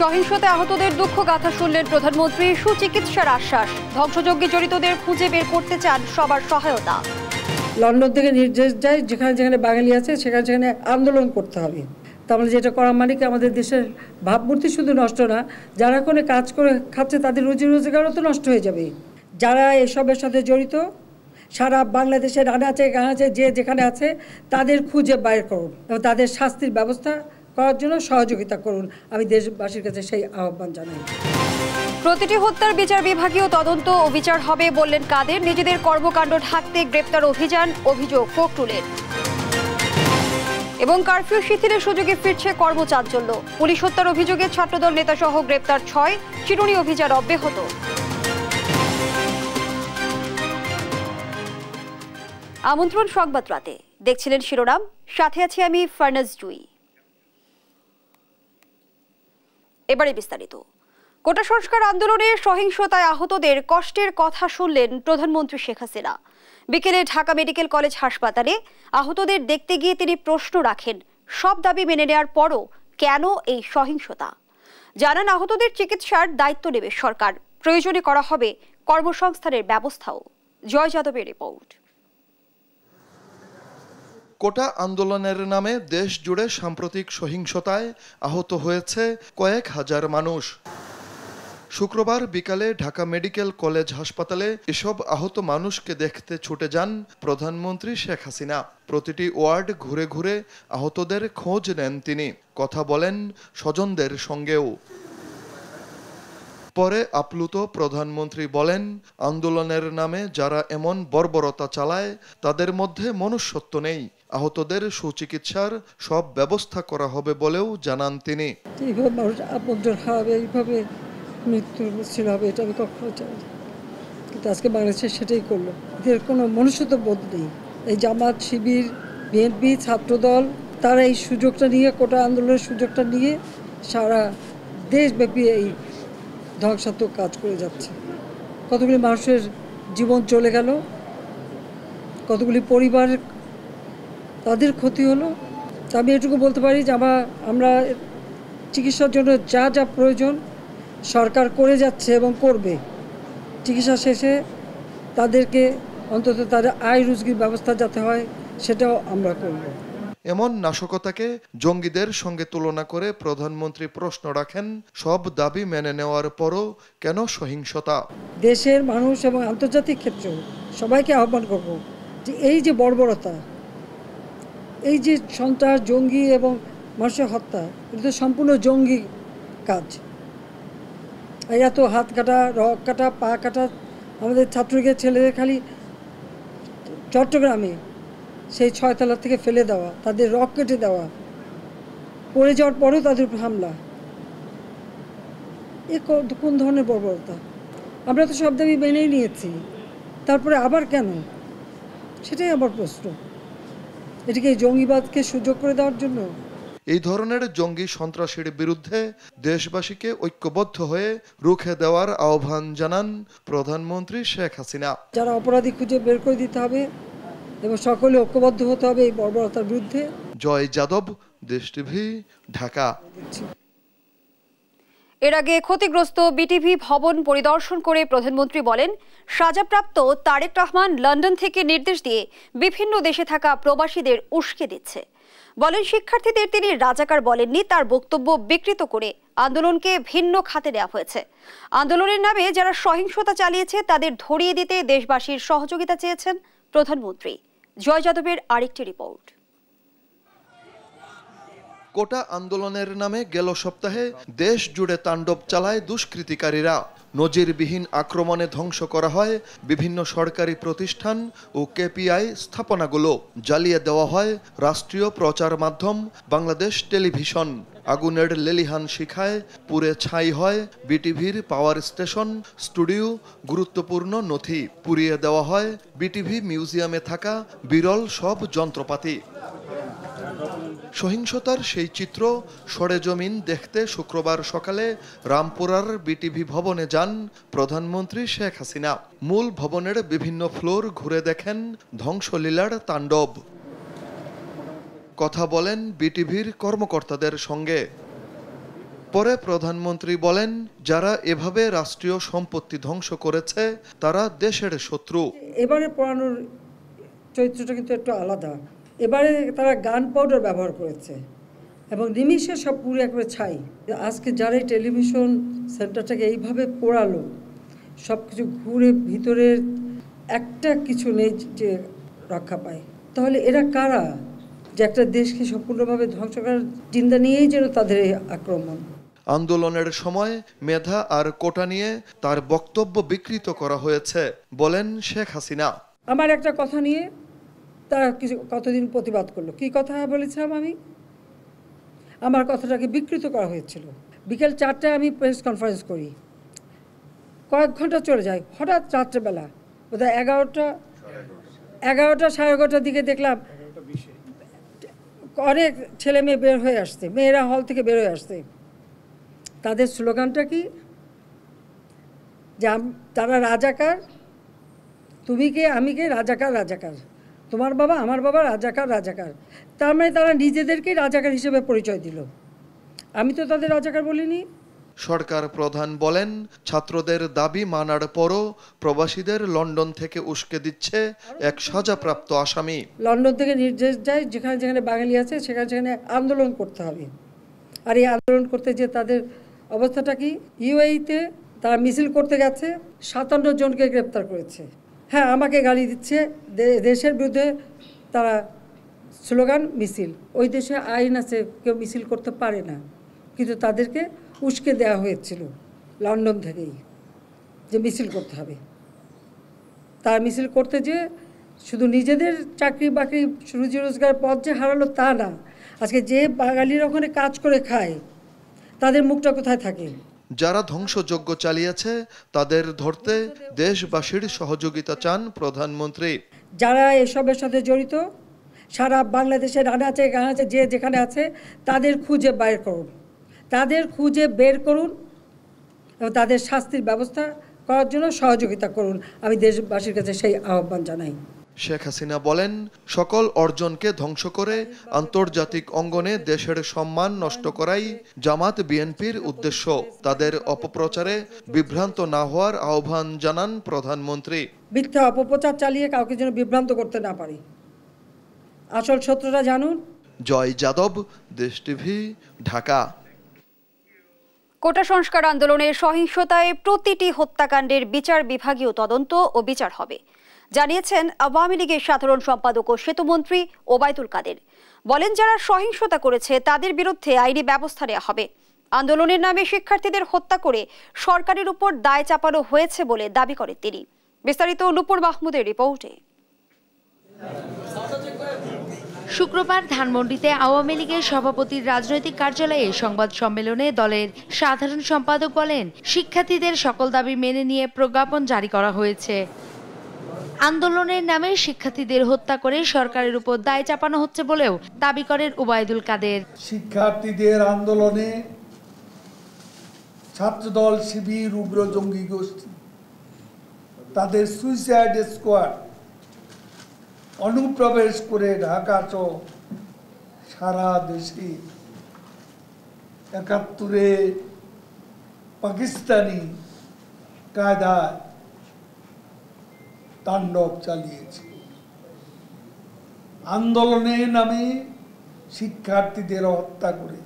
সহিংসতায় আহতদের দুঃখ গাথা শুনলেন প্রধানমন্ত্রী, সুচিকিৎসার আশ্বাস। ধ্বংসযজ্ঞে জড়িতদের খুঁজে বের করতে চান সবার সহায়তা। লন্ডন থেকে নির্দেশ যায় যেখানে যেখানে বাঙালি আছে সেখানে সেখানে আন্দোলন করতে হবে। তাহলে যেটা করা মানে কি আমাদের দেশের ভাবমূর্তি শুধু নষ্ট না, যারা কোনো কাজ করে খাচ্ছে তাদের রুজি রোজগারও তো নষ্ট হয়ে যাবে। যারা এসবের সাথে জড়িত সারা বাংলাদেশের আনাচে গানাচে যে যেখানে আছে তাদের খুঁজে বাইর করুন এবং তাদের শাস্তির ব্যবস্থা করার জন্য সহযোগিতা করুন। আমি দেশবাসীর কাছে সেই আহ্বান জানাই। প্রতিটি হত্যার বিচার বিভাগীয় তদন্ত ও বিচার হবে বললেন কাদের। নিজেদের কর্মকাণ্ড ঢাকতে গ্রেপ্তার অভিযান, অভিযোগ ফখরুলের। এবং কারফিউ শিথিলের সুযোগে ফিরছে কর্মচাঞ্চল্য। পুলিশ হত্যার অভিযোগে ছাত্রদল নেতাসহ গ্রেপ্তার 6, চিরুনি অভিযান অব্যাহত। আমন্ত্রণ সংবাদ রাতে, দেখছিলেন শিরোনাম, সাথে আছি আমি ফারনাজ জুই। এবারে বিস্তারিত। কোটা সংস্কার আন্দোলনের সহিংসতায় আহতদের কষ্টের কথা শুনলেন প্রধানমন্ত্রী শেখ হাসিনা। বিকেলে ঢাকা মেডিকেল কলেজ হাসপাতালে আহতদের দেখতে গিয়ে তিনি প্রশ্ন রাখেন, সব দাবি মেনে নেওয়ার পরও কেন এই সহিংসতা। জানান, আহতদের চিকিৎসার দায়িত্ব নেবে সরকার, প্রয়োজনে করা হবে কর্মসংস্থানের ব্যবস্থাও। জয় যাদবের রিপোর্ট। কোটা আন্দোলনের নামে দেশ জুড়ে সাম্প্রতিক সহিংসতায় আহত হয়েছে কয়েক হাজার মানুষ। শুক্রবার বিকালে ঢাকা মেডিকেল কলেজ হাসপাতালে এসব আহত মানুষকে দেখতে ছুটে যান প্রধানমন্ত্রী শেখ হাসিনা। প্রতিটি ওয়ার্ড ঘুরে ঘুরে আহতদের খোঁজ নেন তিনি, কথা বলেন স্বজনদের সঙ্গেও। পরে আপ্লুত প্রধানমন্ত্রী বলেন, আন্দোলনের নামে যারা এমন বর্বরতা চালায় তাদের মধ্যে মনুষ্যত্ব নেই। আহতদের সুচিকিৎসার সব ব্যবস্থা করা হবে বলেও জানান তিনি। এইভাবে মানুষ আপনজন হবে, এইভাবে মৃত্যু ছিল হবে, এটা আমি কখনো চাই না। কিন্তু আজকে বাংলাদেশে সেটাই করলো। এদের কোনো মনুষ্যত্ব বোধ নেই। এই জামাত, শিবির, বিএনপি, ছাত্রদল তারা এই সুযোগটা নিয়ে, কোটা আন্দোলনের সুযোগটা নিয়ে সারা দেশব্যাপী এই ধ্বংসাত্মক কাজ করে যাচ্ছে। কতগুলি মানুষের জীবন চলে গেল, কতগুলি পরিবার তাদের ক্ষতি হলো। আমি এটুকু বলতে পারি যে আমরা চিকিৎসার জন্য যা যা প্রয়োজন সরকার করে যাচ্ছে এবং করবে। চিকিৎসা শেষে তাদেরকে অন্তত তাদের আয় রুজির ব্যবস্থা যাতে হয় সেটাও আমরা করব। এমন নাশকতাকে জঙ্গিদের সঙ্গে তুলনা করে প্রধানমন্ত্রী প্রশ্ন রাখেন, সব দাবি মেনে নেওয়ার পরও কেন সহিংসতা। দেশের মানুষ এবং আন্তর্জাতিক ক্ষেত্রে সবাইকে আহ্বান করব যে এই যে বর্বরতা, এই যে সন্ত্রাস, জঙ্গি এবং মানুষের হত্যা, এটা তো সম্পূর্ণ জঙ্গি কাজ। এরা তো হাত কাটা, রক কাটা, পা কাটা, আমাদের ছাত্রীদের ছেলেদের খালি চট্টগ্রামে সেই 6 তলা থেকে ফেলে দেওয়া, তাদের রক কেটে দেওয়া, পড়ে যাওয়ার পরেও তাদের উপর হামলা। এ কোন ধরনের বর্বরতা? আমরা তো সব দাবি মেনেই নিয়েছি, তারপরে আবার কেন? সেটাই আমার প্রশ্ন। এটিকে জঙ্গিবাদকে সুযোগ করে দেওয়ার জন্য? এই ধরনের জঙ্গি সন্ত্রাসীর বিরুদ্ধে দেশবাসীকে ঐক্যবদ্ধ হয়ে রুখে দেওয়ার আহ্বান জানান প্রধানমন্ত্রী শেখ হাসিনা। যারা অপরাধী খুঁজে বের করে দিতে হবে এবং সকলে ঐক্যবদ্ধ হতে হবে এই বর্বরতার বিরুদ্ধে। জয় যাদব, দেশ টিভি, ঢাকা। এর আগে ক্ষতিগ্রস্ত বিটিভি ভবন পরিদর্শন করে প্রধানমন্ত্রী বলেন, সাজাপ্রাপ্ত তারেক রহমান লন্ডন থেকে নির্দেশ দিয়ে বিভিন্ন দেশে থাকা প্রবাসীদের উস্কে দিচ্ছে। বলেন, শিক্ষার্থীদের তিনি রাজাকার বলেননি, তার বক্তব্য বিকৃত করে আন্দোলনকে ভিন্ন খাতে নেওয়া হয়েছে। আন্দোলনের নামে যারা সহিংসতা চালিয়েছে তাদের ধরিয়ে দিতে দেশবাসীর সহযোগিতা চেয়েছেন প্রধানমন্ত্রী। জয় যাদবের আরেকটি রিপোর্ট। কোটা আন্দোলনের নামে গেল সপ্তাহে দেশ জুড়ে তাণ্ডব চালায় দুষ্কৃতিকারীরা। নজিরবিহীন আক্রমণে ধ্বংস করা হয় বিভিন্ন সরকারি প্রতিষ্ঠান ও কেপিআই স্থাপনাগুলো। জ্বালিয়ে দেওয়া হয় রাষ্ট্রীয় প্রচার মাধ্যম বাংলাদেশ টেলিভিশন। আগুনের লেলিহান শিখায় পুড়ে ছাই হয় বিটিভির পাওয়ার স্টেশন, স্টুডিও, গুরুত্বপূর্ণ নথি। পুড়িয়ে দেওয়া হয় বিটিভি মিউজিয়ামে থাকা বিরল সব যন্ত্রপাতি। সহিংসতার সেই চিত্র সরেজমিন দেখতে শুক্রবার সকালে রামপুরার বিটিভি ভবনে যান প্রধানমন্ত্রী শেখ হাসিনা। মূল ভবনের বিভিন্ন ফ্লোর ঘুরে দেখেন ধ্বংসলীলার তাণ্ডব। কথা বলেন বিটিভির কর্মকর্তাদের সঙ্গে। পরে প্রধানমন্ত্রী বলেন, যারা এভাবে রাষ্ট্রীয় সম্পত্তি ধ্বংস করেছে তারা দেশের শত্রু। এবারে পড়ানোর চরিত্রটা কিন্তু একটু আলাদা। এবারে তারা গান পাউডার ব্যবহার করেছে এবং নিমিষে সব পুরো একবারে ছাই। আজকে যারা এই টেলিভিশন সেন্টারটাকে এইভাবে পোড়ালো, সব কিছু ঘুরে ভিতরের একটা কিছু নেই যে রক্ষা পায়, তাহলে এরা কারা যে একটা দেশকে সম্পূর্ণভাবে ধ্বংস করার চিন্তা নিয়েই যেন তাদের এই আক্রমণ। আন্দোলনের সময় মেধা আর কোটা নিয়ে তার বক্তব্য বিকৃত করা হয়েছে বলেন শেখ হাসিনা। আমার একটা কথা নিয়ে তারা কিছু কতদিন প্রতিবাদ করলো। কি কথা বলেছিলাম আমি? আমার কথাটাকে বিকৃত করা হয়েছিল। বিকেল 4টায় আমি প্রেস কনফারেন্স করি, কয়েক ঘন্টা চলে যায়, হঠাৎ রাত্রেবেলা বোধহয় 11টা 11:30টার দিকে দেখলাম অনেক ছেলে মেয়ে বের হয়ে আসছে, মেয়েরা হল থেকে বের হয়ে আসছে। তাদের স্লোগানটা কি? যে তারা রাজাকার, তুমি কে আমি কে, রাজাকার রাজাকার, তোমার বাবা আমার বাবা, রাজাকার রাজাকার। তার মানে তারা নিজেদেরকেই রাজাকার হিসেবে পরিচয় দিল। আমি তো তাদের রাজাকার বলিনি। সরকার প্রধান বলেন, ছাত্রদের দাবি মানার পরও প্রবাসীদের লন্ডন থেকে উস্কে দিচ্ছে এক সাজাপ্রাপ্ত আসামি। লন্ডন থেকে নির্দেশ যায় যেখানে যেখানে বাঙালি আছে সেখানে সেখানে আন্দোলন করতে হবে। আর এই আন্দোলন করতে যে তাদের অবস্থাটা কি? ইউএইতে তারা মিছিল করতে গেছে, 57 জনকে গ্রেপ্তার করেছে। হ্যাঁ, আমাকে গালি দিচ্ছে, দেশের বিরুদ্ধে তারা স্লোগান মিছিল। ওই দেশে আইন আছে, কেউ মিছিল করতে পারে না, কিন্তু তাদেরকে উস্কে দেওয়া হয়েছিল লন্ডন থেকেই যে মিছিল করতে হবে। তারা মিছিল করতে যে শুধু নিজেদের চাকরি বাকরি রুজি রোজগার পথ যে হারালো তা না, আজকে যে বাঙালিরা ওখানে কাজ করে খায় তাদের মুখটা কোথায় থাকে? যারা ধ্বংসযজ্ঞ চালিয়েছে তাদের ধরতে দেশবাসীর সহযোগিতা চান প্রধানমন্ত্রী। যারা এসবের সাথে জড়িত সারা বাংলাদেশের আনাচে গানাচে যে যেখানে আছে তাদের খুঁজে বের করুন, তাদের খুঁজে বের করুন এবং তাদের শাস্তির ব্যবস্থা করার জন্য সহযোগিতা করুন। আমি দেশবাসীর কাছে সেই আহ্বান জানাই। শেখ হাসিনা বলেন, সকল অর্জনকে ধ্বংস করে আন্তর্জাতিক অঙ্গনে দেশের সম্মান নষ্ট করাই জামাত বিএনপির উদ্দেশ্য। তাদের অপপ্রচারে বিভ্রান্ত না হওয়ার আহ্বান জানান প্রধানমন্ত্রী। মিথ্যা অপপ্রচার চালিয়ে কাউকে যেন বিভ্রান্ত করতে না পারি। আসল সত্যটা জানুন। জয় যাদব, দেশ টিভি, ঢাকা। কোটা সংস্কার আন্দোলনের সহিংসতায় প্রতিটি হত্যাকাণ্ডের বিচার বিভাগীয় তদন্ত ও বিচার হবে, জানিয়েছেন আওয়ামী লীগের সাধারণ সম্পাদক ও সেতুমন্ত্রী ওবায়দুল কাদের। বলেন, যারা সহিংসতা করেছে তাদের বিরুদ্ধে আইনি ব্যবস্থা নেওয়া হবে। আন্দোলনের নামে শিক্ষার্থীদের হত্যা করে সরকারের উপর দায় চাপানো হয়েছে বলে দাবি করেন তিনি। বিস্তারিত নূপুর মাহমুদের রিপোর্টে। শুক্রবার ধানমন্ডিতে আওয়ামী লীগের সভাপতির রাজনৈতিক কার্যালয়ে সংবাদ সম্মেলনে দলের সাধারণ সম্পাদক বলেন, শিক্ষার্থীদের সকল দাবি মেনে নিয়ে প্রজ্ঞাপন জারি করা হয়েছে। আন্দোলনের নামে শিক্ষার্থীদের হত্যা করে সরকারের উপর দায় চাপানো হচ্ছে বলেও দাবি করেন ওবায়দুল কাদের। শিক্ষার্থীদের আন্দোলনে ছাত্রদল, শিবির, উগ্র জঙ্গি গোষ্ঠী, তাদের সুইসাইড স্কোয়াড অনুপ্রবেশ করে ঢাকা সহ সারা দেশে ৭১-এ পাকিস্তানি কায়দায় তাণ্ডব চালিয়েছে। আন্দোলনের নামে শিক্ষার্থীদের হত্যা করে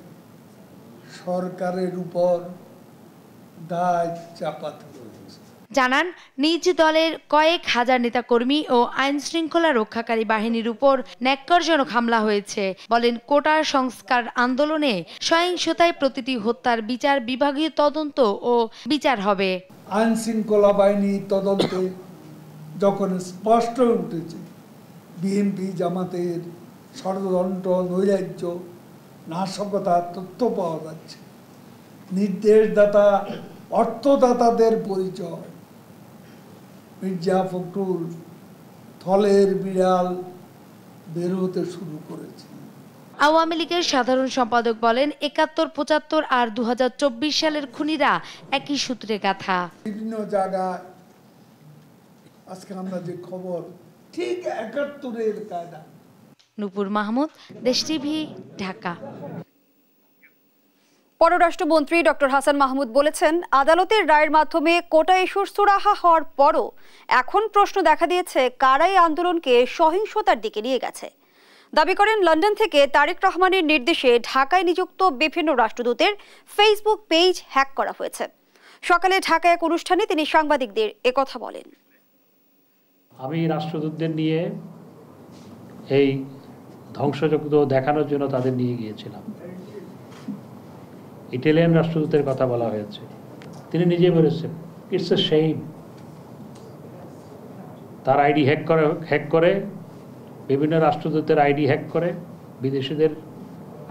সরকারের উপর দায় চাপাতে হয়েছে। জানান, নিজ দলের কয়েক হাজার নেতাকর্মী ও আইন শৃঙ্খলা রক্ষাকারী বাহিনীর উপর ন্যাক্কারজনক হামলা হয়েছে। বলেন, কোটা সংস্কার আন্দোলনে সহিংসতায় প্রতিটি হত্যার বিচার বিভাগীয় তদন্ত ও বিচার হবে। আইন শৃঙ্খলা বাহিনী তদন্তে যখন স্পষ্ট উঠেছে বিএনপি জামাতের ষড়যন্ত্র, নৈরাজ্য, নাশকতার তথ্য পাওয়া যাচ্ছে, নির্দেশদাতা অর্থদাতাদের পরিচয়, মির্জা ফখরুল থলের বিড়াল বের হতে শুরু করেছে। আওয়ামী লীগের সাধারণ সম্পাদক বলেন, ৭১, ৭৫ আর ২০২৪ সালের খুনিরা একই সূত্রে গাঁথা। বিভিন্ন জায়গায় আজকে আমরা যে খবর, ঠিক ৭১-এর কায়দা। নূপুর মাহমুদ, দেশ টিভি, ঢাকা। পররাষ্ট্রমন্ত্রী ডক্টর হাসান মাহমুদ বলেছেন, আদালতের রায়ের মাধ্যমে কোটা ইস্যুর সুরাহা হওয়ার পরও এখন প্রশ্ন দেখা দিয়েছে কারা এই আন্দোলনকে সহিংসতার দিকে নিয়ে গেছে। দাবি করেন, লন্ডন থেকে তারেক রহমানের নির্দেশে ঢাকায় নিযুক্ত বিভিন্ন রাষ্ট্রদূতের ফেসবুক পেজ হ্যাক করা হয়েছে। সকালে ঢাকায় এক অনুষ্ঠানে তিনি সাংবাদিকদের একথা বলেন। আমি রাষ্ট্রদূতদের নিয়ে এই ধ্বংসযজ্ঞ দেখানোর জন্য তাদের নিয়ে গিয়েছিলাম। ইটালিয়ান রাষ্ট্রদূতের কথা বলা হয়েছে, তিনি নিজে বলেছেন ইটস এ শেম। তার আইডি হ্যাক করে বিভিন্ন রাষ্ট্রদূতের আইডি হ্যাক করে, বিদেশিদের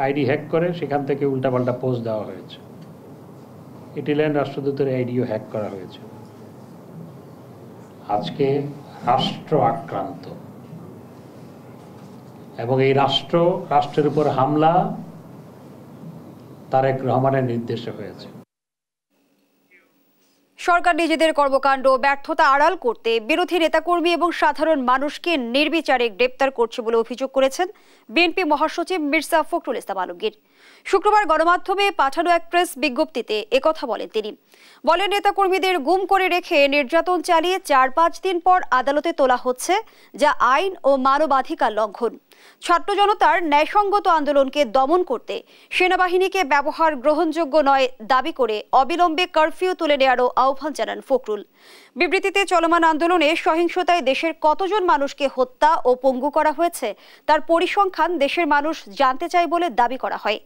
আইডি হ্যাক করে সেখান থেকে উল্টাপাল্টা পোস্ট দেওয়া হয়েছে। ইটালিয়ান রাষ্ট্রদূতের আইডিও হ্যাক করা হয়েছে। আজকে রাষ্ট্র আক্রান্ত এবং এই রাষ্ট্রের উপর হামলা তারেক রহমানের নির্দেশে হয়েছে। সরকার নিজেদের কর্মকাণ্ড ব্যর্থতা আড়াল করতে বিরোধী নেতাকর্মী এবং সাধারণ মানুষকে নির্বিচারে গ্রেপ্তার করছে বলে অভিযোগ করেছেন বিএনপি মহাসচিব মির্জা ফখরুল ইসলাম আলমগীর। শুক্রবার গণমাধ্যমে পাঠানো এক প্রেস বিজ্ঞপ্তিতে একথা বলেন তিনি। বলেন, নেতাকর্মীদের গুম করে রেখে নির্যাতন চালিয়ে 4-5 দিন পর আদালতে তোলা হচ্ছে, যা আইন ও মানবাধিকার লঙ্ঘন। ছাত্র জনতার ন্যায়সঙ্গত আন্দোলনকে দমন করতে সেনাবাহিনীকে ব্যবহার গ্রহণযোগ্য নয় দাবি করে অবিলম্বে কারফিউ তুলে নেওয়ারও আহ্বান জানান ফখরুল। বিবৃতিতে চলমান আন্দোলনে সহিংসতায় দেশের কতজন মানুষকে হত্যা ও পঙ্গু করা হয়েছে তার পরিসংখ্যান দেশের মানুষ জানতে চায় বলে দাবি করা হয়।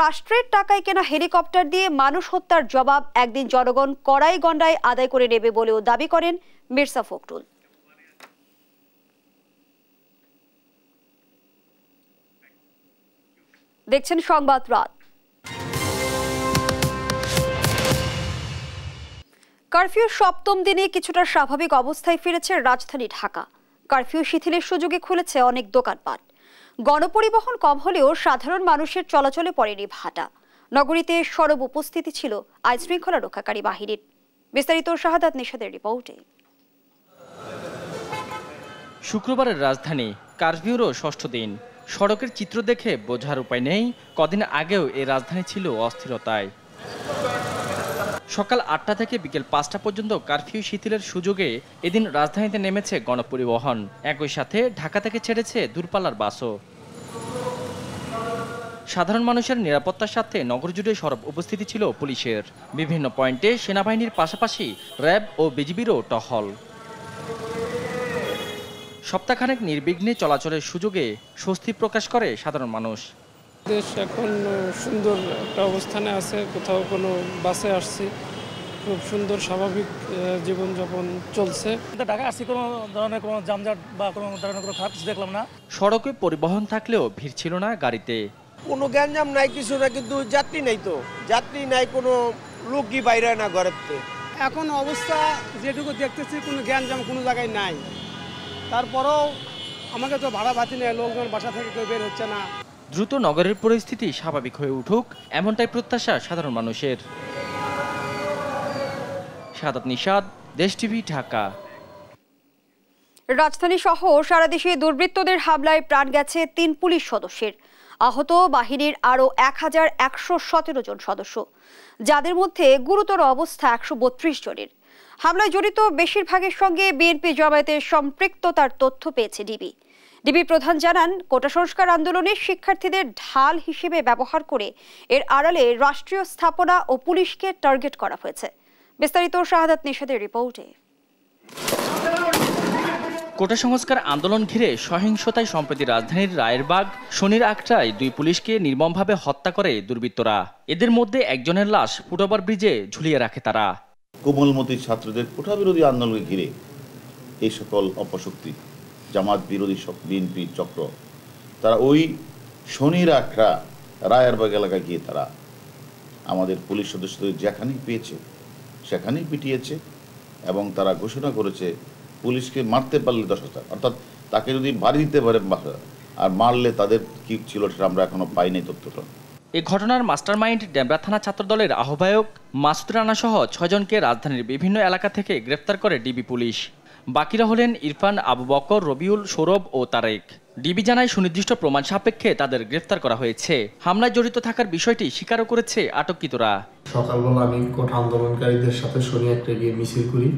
রাষ্ট্রের টাকায় কেনা হেলিকপ্টার দিয়ে মানুষ হত্যার জবাব একদিন জনগণ কড়াই গণ্ডায় আদায় করে নেবে বলেও দাবি করেন মির্জা ফখরুল। দেখছেন সংবাদ রাত। কারফিউর 7ম দিনে কিছুটা স্বাভাবিক অবস্থায় ফিরেছে রাজধানী ঢাকা। কারফিউ শিথিলের সুযোগে খুলেছে অনেক দোকানপাট। গণপরিবহন কম হলেও সাধারণ মানুষের চলাচলে পড়েনি ভাটা। নগরীতে সরব উপস্থিতি ছিল আইন শৃঙ্খলা রক্ষাকারী বাহিনীর। বিস্তারিত শাহাদাত নিশাদের রিপোর্টে। শুক্রবারের রাজধানী কারফিউরও 6ষ্ঠ দিন। সড়কের চিত্র দেখে বোঝার উপায় নেই কদিন আগেও এই রাজধানী ছিল অস্থিরতায়। সকাল 8টা থেকে বিকেল 5টা পর্যন্ত কারফিউ শিথিলের সুযোগে এদিন রাজধানীতে নেমেছে গণপরিবহন। একই সাথে ঢাকা থেকে ছেড়েছে দূরপাল্লার বাসও। সাধারণ মানুষের নিরাপত্তার সাথে নগর জুড়ে সরব উপস্থিতি ছিল পুলিশের। বিভিন্ন পয়েন্টে সেনাবাহিনীর পাশাপাশি র্যাব ও বিজিবিরও টহল। সপ্তাহখানেক নির্বিঘ্নে চলাচলের সুযোগে স্বস্তি প্রকাশ করে সাধারণ মানুষ। দেশ এখন সুন্দর একটা অবস্থানে আছে, কোথাও কোনো বাসে আসছি, খুব সুন্দর স্বাভাবিক জীবনযাপন চলছে। ঢাকা আসছি, কোনো ধরনের কোনো যানজট বা কোনো ধরনের কোনো খারাপ কিছু দেখলাম না। সড়কে পরিবহন থাকলেও ভিড় ছিল না গাড়িতে। কোনো গ্যাঞ্জাম নাই, কিছু না, কিন্তু যাত্রী নাই, তো যাত্রী নাই, কোনো লোকই বাইরে না ঘরের। এখন অবস্থা যেটুকু দেখতেছি কোনো গ্যাঞ্জাম কোনো জায়গায় নাই। তারপরেও আমাকে তো ভাড়া বাতি নেই, লোকজন বাসা থেকে কেউ বের হচ্ছে না। দ্রুত নগরের পরিস্থিতি স্বাভাবিক হয়ে উঠুক এমনটাই প্রত্যাশা সাধারণ মানুষের। শাহাদাত নিশাদ, দেশ টিভি, ঢাকা। রাজধানী সহ সারা দেশে দুর্বৃত্তদের হামলায় প্রাণ গেছে 3 পুলিশ সদস্যের। আহত বাহিনীর আরও 1117 জন সদস্য, যাদের মধ্যে গুরুতর অবস্থা 132 জনের। হামলায় জড়িত বেশিরভাগের সঙ্গে বিএনপি জামায়াতের সম্পৃক্ততার তথ্য পেয়েছে ডিবি। ডিবি প্রধান জানান, কোটা সংস্কার আন্দোলনে শিক্ষার্থীদের ঢাল হিসেবে ব্যবহার করে এর আড়ালে রাষ্ট্রীয় স্থাপনা ও পুলিশকে টার্গেট করা হয়েছে। বিস্তারিত শাহাদাত নিশাদের রিপোর্টে। কোটা সংস্কার আন্দোলন ঘিরে সহিংসতায় সম্প্রতি রাজধানীর রায়েরবাগ শনির আখড়ায় 2 পুলিশকে নির্মমভাবে হত্যা করে দুর্বৃত্তরা। এদের মধ্যে একজনের লাশ ফুটওভার ব্রিজে ঝুলিয়ে রাখে তারা। কোমলমতি ছাত্রদের কোটা বিরোধী আন্দোলনকে ঘিরে এই সকল অপশক্তি, জামাত বিরোধী বিএনপি চক্র, তারা ওই শনির আখড়া রায়েরবাগ এলাকায় গিয়ে তারা আমাদের পুলিশ সদস্যদের যেখানেই পেয়েছে সেখানেই পিটিয়েছে এবং তারা ঘোষণা করেছে পুলিশকে মারতে পারলে 10,000, অর্থাৎ তাকে যদি বাড়ি দিতে পারে আর মারলে তাদের কি ছিল সেটা আমরা এখনো পাইনি তথ্যটা। এই ঘটনার মাস্টারমাইন্ড ডেমরা থানা ছাত্রদলের আহ্বায়ক মাসুদ রানা সহ 6 জনকে রাজধানীর বিভিন্ন এলাকা থেকে গ্রেফতার করে ডিবি পুলিশ। বাকিরা হলেন ইরফান, আবু বকর, রবিউল, সৌরভ ও তারেক। ডিবি জানায় সুনির্দিষ্ট প্রমাণ সাপেক্ষে তাদের গ্রেফতার করা হয়েছে। হামলায় জড়িত থাকার বিষয়টি স্বীকারও করেছে আটককৃতরা। সকালবেলা আমি কোটা আন্দোলনকারীদের সাথে শনি একটা গিয়ে মিছিল করি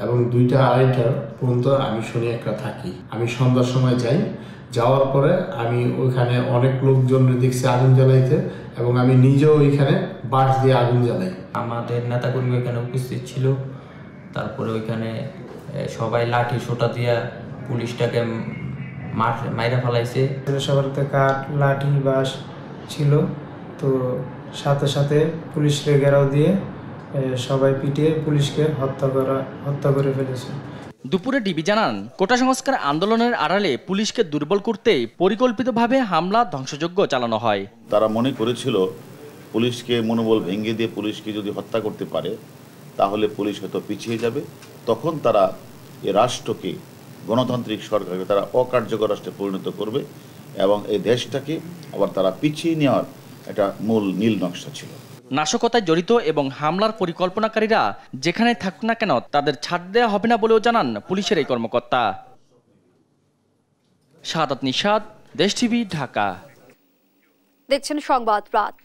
এবং 2টা 2:30 পর্যন্ত আমি শনি একটা থাকি। আমি সন্ধ্যার সময় যাই, যাওয়ার পরে আমি ওইখানে অনেক লোকজন দেখছি আগুন জ্বালাইতে এবং আমি নিজেও ওইখানে বাঁশ দিয়ে আগুন জ্বালাই। আমাদের নেতাকর্মী এখানে উপস্থিত ছিল, তারপরে ওইখানে সবাই লাঠি সোটা দিয়া পুলিশটাকে মাইরা ফেলাইছে। সবার কাঠ লাঠি বাঁশ ছিল, তো সাথে সাথে পুলিশকে ঘেরাও দিয়ে সবাই পিটিয়ে পুলিশকে হত্যা করে ফেলেছে। দুপুরে ডিবি জানান কোটা সংস্কার আন্দোলনের আড়ালে পুলিশকে দুর্বল করতে পরিকল্পিতভাবে হামলা ধ্বংসযজ্ঞ চালানো হয়। তারা মনে করেছিল পুলিশকে মনোবল ভেঙে দিয়ে পুলিশকে যদি হত্যা করতে পারে তাহলে পুলিশ হয়তো পিছিয়ে যাবে, তখন তারা এই রাষ্ট্রকে, গণতান্ত্রিক সরকারকে তারা অকার্যকর রাষ্ট্রে পরিণত করবে এবং এই দেশটাকে আবার তারা পিছিয়ে নেওয়ার একটা মূল নীল নকশা ছিল। নাশকতায় জড়িত এবং হামলার পরিকল্পনাকারীরা যেখানে থাকুক না কেন তাদের ছাড় দেওয়া হবে না বলেও জানান পুলিশের এই কর্মকর্তা। শাহাদাত নিশাদ, দেশ টিভি, ঢাকা। দেখছেন সংবাদ রাত।